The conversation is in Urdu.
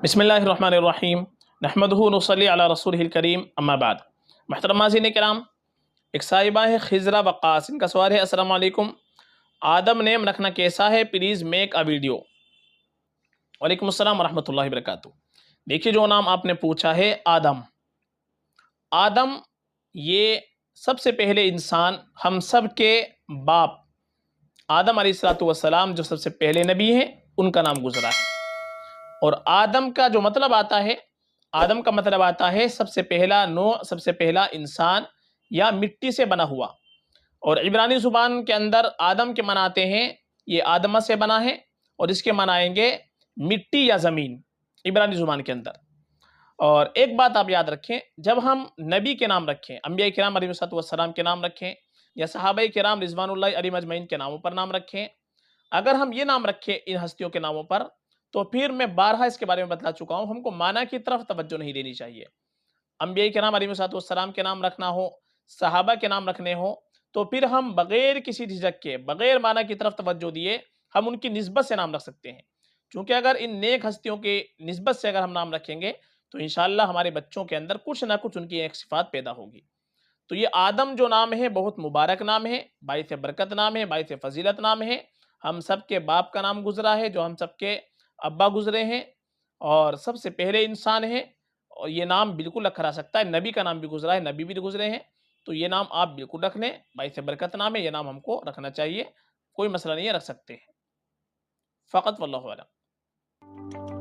بسم اللہ الرحمن الرحیم نحمدہ نصلی علی رسولہ الکریم اما بعد۔ محترم ناظرین کرام، ایک صاحبہ ہے خضرہ وقاص، ان کا سوال ہے السلام علیکم، آدم نیم رکھنا کیسا ہے؟ Please make a video. وعلیکم السلام ورحمۃ اللہ وبرکاتہ۔ دیکھیے، جو نام آپ نے پوچھا ہے آدم، یہ سب سے پہلے انسان، ہم سب کے باپ آدم علیہ السلام جو سب سے پہلے نبی ہیں، ان کا نام گزرا ہے۔ اور آدم کا جو مطلب آتا ہے، آدم کا مطلب آتا ہے سب سے پہلا نوع، سب سے پہلا انسان یا مٹی سے بنا ہوا۔ اور عبرانی زبان کے اندر آدم کے معنی آتے ہیں، یہ آدمہ سے بنا ہے، اور اس کے معنی آئیں گے مٹی یا زمین، عبرانی زبان کے اندر۔ اور ایک بات آپ یاد رکھیں، جب ہم نبی کے نام رکھیں، انبیاء کرام علیہ السلام کے نام رکھیں، یا صحابہ کرام رضوان اللہ علیہم اجمعین کے ناموں پر نام رکھیں، اگر ہم یہ نام رکھیں ان ہستیوں کے ناموں پر، تو پھر میں بارہا اس کے بارے میں بتلا چکا ہوں، ہم کو معنی کی طرف توجہ نہیں دینی چاہیے۔ انبیاء کرام علیہ السلام کے نام رکھنا ہو، صحابہ کے نام رکھنے ہو، تو پھر ہم بغیر کسی جھجک کے، بغیر معنی کی طرف توجہ دیے، ہم ان کی نسبت سے نام رکھ سکتے ہیں۔ چونکہ اگر ان نیک ہستیوں کی نسبت سے اگر ہم نام رکھیں گے، تو انشاءاللہ ہمارے بچوں کے اندر کچھ نہ کچھ ان کی ایک صفات پیدا ہوگی۔ تو یہ آدم جو نام ہے، بہت مبارک نام ہے، باعث برکت نام ہے، باعث فضیلت نام ہے۔ ہم سب کے باپ کا نام گزرا ہے، جو ہم سب کے ابا گزرے ہیں، اور سب سے پہلے انسان ہے، اور یہ نام بالکل رکھا جا سکتا ہے۔ نبی کا نام بھی گزرا ہے، نبی بھی گزرے ہیں، تو یہ نام آپ بالکل رکھ لیں، باعث برکت نام ہے، یہ نام ہم کو رکھنا چاہیے، کوئی مسئلہ نہیں ہے، رکھ سکتے ہیں فقط، واللہ اعلم۔